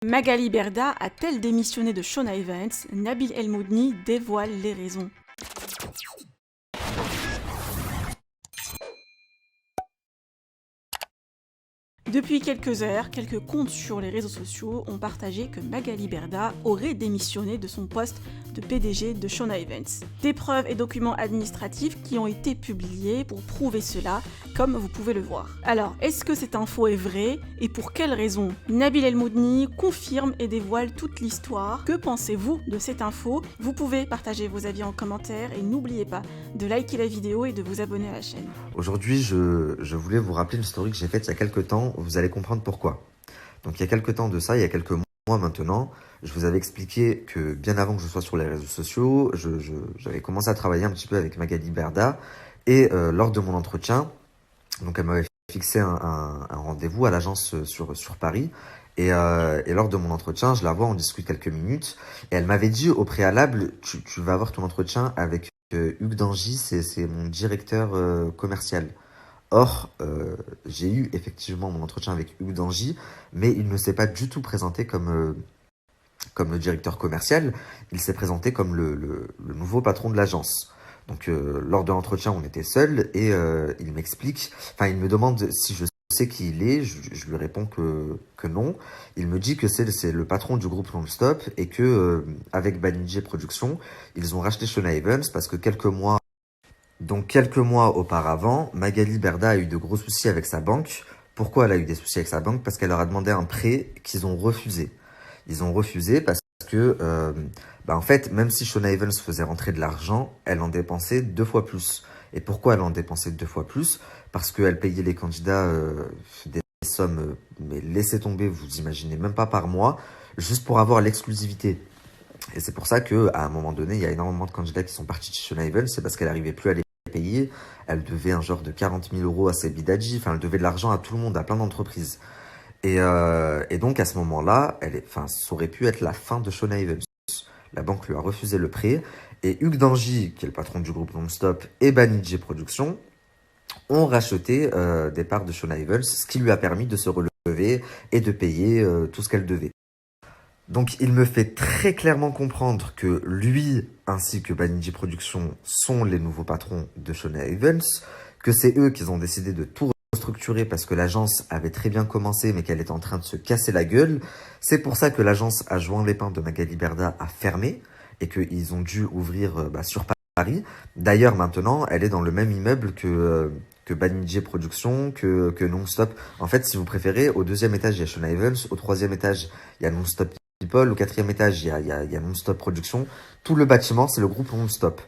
Magali Berda a-t-elle démissionné de Shona Evans? Nabil El Moudni dévoile les raisons. Depuis quelques heures, quelques comptes sur les réseaux sociaux ont partagé que Magali Berda aurait démissionné de son poste de PDG de Shona Evans. Des preuves et documents administratifs qui ont été publiés pour prouver cela, comme vous pouvez le voir. Alors, est-ce que cette info est vraie et pour quelles raisons? Nabil El Moudni confirme et dévoile toute l'histoire. Que pensez-vous de cette info? Vous pouvez partager vos avis en commentaire et n'oubliez pas de liker la vidéo et de vous abonner à la chaîne. Aujourd'hui, je voulais vous rappeler une story que j'ai faite il y a quelques temps. Vous allez comprendre pourquoi. Donc, il y a quelques temps de ça, il y a quelques mois maintenant, je vous avais expliqué que bien avant que je sois sur les réseaux sociaux, j'avais commencé à travailler un petit peu avec Magali Berda. Et lors de mon entretien, donc elle m'avait fixé un rendez-vous à l'agence sur Paris. Et lors de mon entretien, je la vois, on discute quelques minutes. Et elle m'avait dit au préalable, tu vas avoir ton entretien avec Hugues Dangy, c'est mon directeur commercial. Or, j'ai eu effectivement mon entretien avec Hugues Dangy, mais il ne s'est pas du tout présenté comme le directeur commercial, il s'est présenté comme le nouveau patron de l'agence. Donc, lors de l'entretien, on était seuls et il m'explique, enfin, il me demande si je sais qui il est, je lui réponds que non. Il me dit que c'est le patron du groupe Non-Stop et que avec Banijé Productions, ils ont racheté Shona Evans parce que quelques mois auparavant, Magali Berda a eu de gros soucis avec sa banque. Pourquoi elle a eu des soucis avec sa banque? Parce qu'elle leur a demandé un prêt qu'ils ont refusé. Ils ont refusé parce que, en fait, même si Shona Evans faisait rentrer de l'argent, elle en dépensait 2 fois plus. Et pourquoi elle en dépensait 2 fois plus? Parce qu'elle payait les candidats des sommes, mais laissez tomber, vous imaginez même pas par mois, juste pour avoir l'exclusivité. Et c'est pour ça que à un moment donné, il y a énormément de candidats qui sont partis de chez Shona Evans, c'est parce qu'elle n'arrivait plus à les payer. Elle devait un genre de 40 000 euros à ses bidadji, enfin, elle devait de l'argent à tout le monde, à plein d'entreprises. Et donc, à ce moment-là, ça aurait pu être la fin de Shona Evans. La banque lui a refusé le prêt. Et Hugues Dangy, qui est le patron du groupe Non-Stop, et Banijé Productions ont racheté des parts de Shona Evans, ce qui lui a permis de se relever et de payer tout ce qu'elle devait. Donc, il me fait très clairement comprendre que lui, ainsi que Banijé Productions, sont les nouveaux patrons de Shona Evans, que c'est eux qui ont décidé de tout restructurer parce que l'agence avait très bien commencé, mais qu'elle était en train de se casser la gueule. C'est pour ça que l'agence à Juan-les-Pins de Magali Berda a fermé et qu'ils ont dû ouvrir sur Paris. D'ailleurs, maintenant, elle est dans le même immeuble que Banijé Productions, que Non-Stop. En fait, si vous préférez, au 2e étage, il y a Shona Evans, au 3e étage, il y a Non-Stop People, au 4e étage, il y a Non-Stop Productions. Tout le bâtiment, c'est le groupe Non-Stop.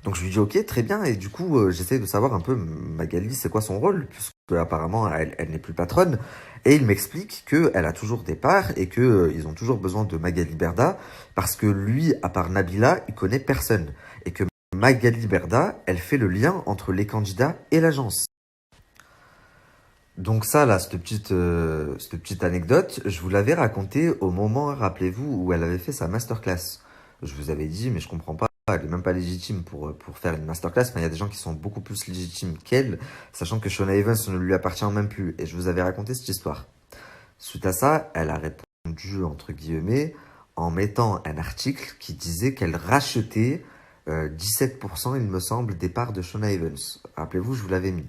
Donc je lui dis ok, très bien, et du coup j'essaie de savoir un peu Magali c'est quoi son rôle, puisque apparemment elle n'est plus patronne, et il m'explique qu'elle a toujours des parts et que ils ont toujours besoin de Magali Berda, parce que lui, à part Nabila, il connaît personne, et que Magali Berda, elle fait le lien entre les candidats et l'agence. Donc ça là, cette petite anecdote, je vous l'avais racontée au moment, rappelez-vous, où elle avait fait sa masterclass. Je vous avais dit, mais je comprends pas, elle est même pas légitime pour faire une masterclass, mais il y a des gens qui sont beaucoup plus légitimes qu'elle, sachant que Shona Evans ne lui appartient même plus. Et je vous avais raconté cette histoire. Suite à ça, elle a répondu, entre guillemets, en mettant un article qui disait qu'elle rachetait 17%, il me semble, des parts de Shona Evans. Rappelez-vous, je vous l'avais mis.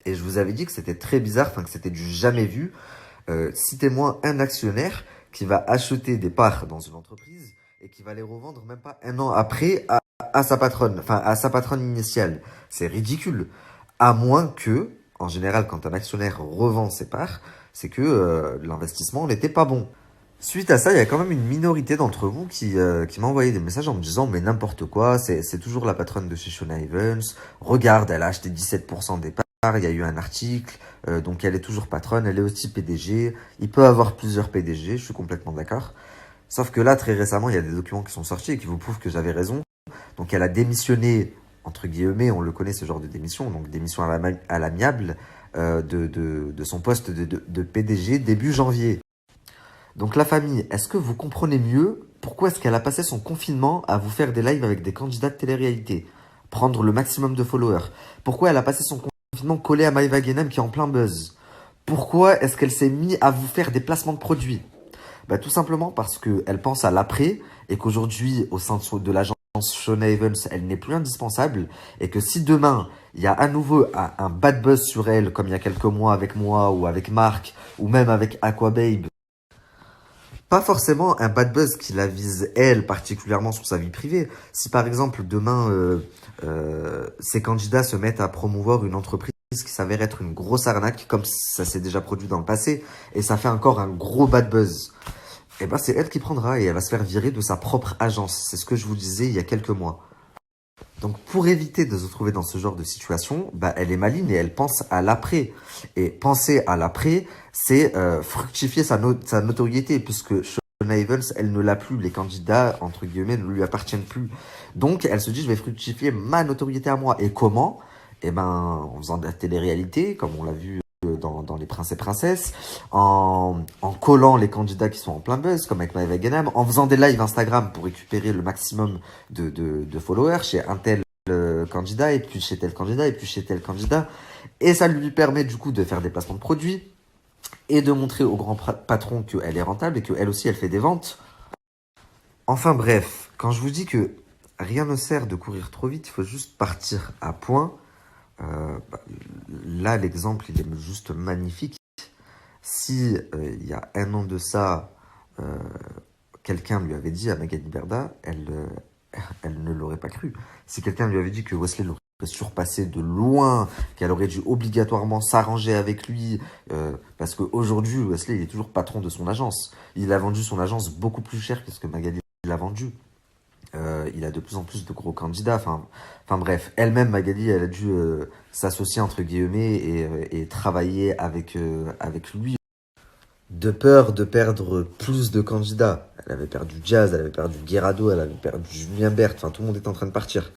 Et je vous avais dit que c'était très bizarre, enfin que c'était du jamais vu. Citez-moi un actionnaire qui va acheter des parts dans une entreprise et qui va les revendre même pas un an après à sa patronne, enfin à sa patronne initiale. C'est ridicule. À moins que, en général, quand un actionnaire revend ses parts, c'est que l'investissement n'était pas bon. Suite à ça, il y a quand même une minorité d'entre vous qui m'a envoyé des messages en me disant mais n'importe quoi, c'est toujours la patronne de chez Shona Evans, regarde, elle a acheté 17% des parts, il y a eu un article, donc elle est toujours patronne, elle est aussi PDG, il peut avoir plusieurs PDG, je suis complètement d'accord. Sauf que là, très récemment, il y a des documents qui sont sortis et qui vous prouvent que j'avais raison. Donc elle a démissionné, entre guillemets, on le connaît ce genre de démission, donc démission à l'amiable de son poste de PDG début janvier. Donc la famille, est-ce que vous comprenez mieux pourquoi est-ce qu'elle a passé son confinement à vous faire des lives avec des candidats de télé-réalité, prendre le maximum de followers? Pourquoi elle a passé son confinement collé à Maëva Guénem qui est en plein buzz? Pourquoi est-ce qu'elle s'est mise à vous faire des placements de produits? Bah, tout simplement parce qu'elle pense à l'après et qu'aujourd'hui, au sein de l'agence Shona Evans, elle n'est plus indispensable et que si demain, il y a à nouveau un bad buzz sur elle, comme il y a quelques mois avec moi ou avec Marc ou même avec Aquababe, pas forcément un bad buzz qui la vise elle particulièrement sur sa vie privée. Si par exemple demain ces candidats se mettent à promouvoir une entreprise qui s'avère être une grosse arnaque, comme ça s'est déjà produit dans le passé, et ça fait encore un gros bad buzz, et ben c'est elle qui prendra et elle va se faire virer de sa propre agence. C'est ce que je vous disais il y a quelques mois. Donc pour éviter de se retrouver dans ce genre de situation, bah, elle est maligne et elle pense à l'après. Et penser à l'après, c'est fructifier sa notoriété, puisque Shona Evans, elle ne l'a plus. Les candidats, entre guillemets, ne lui appartiennent plus. Donc elle se dit, je vais fructifier ma notoriété à moi. Et comment? Eh ben, en faisant de la télé-réalité, comme on l'a vu dans Les Princes et Princesses, en collant les candidats qui sont en plein buzz, comme avec Maëva Guénam, en faisant des lives Instagram pour récupérer le maximum de followers chez un tel candidat, et puis chez tel candidat, et puis chez tel candidat. Et ça lui permet du coup de faire des placements de produits et de montrer au grand patron qu'elle est rentable et qu'elle aussi elle fait des ventes. Enfin bref, quand je vous dis que rien ne sert de courir trop vite, il faut juste partir à point. Bah, là, l'exemple, il est juste magnifique. Si il y a un an de ça, quelqu'un lui avait dit à Magali Berda, elle ne l'aurait pas cru. Si quelqu'un lui avait dit que Wesley l'aurait surpassé de loin, qu'elle aurait dû obligatoirement s'arranger avec lui, parce qu'aujourd'hui, Wesley, il est toujours patron de son agence. Il a vendu son agence beaucoup plus cher que ce que Magali l'a vendu. Il a de plus en plus de gros candidats. Enfin bref, elle-même, Magali, elle a dû s'associer entre guillemets et travailler avec lui de peur de perdre plus de candidats. Elle avait perdu Jazz, elle avait perdu Guerrado, elle avait perdu Julien Bert. Enfin, tout le monde est en train de partir.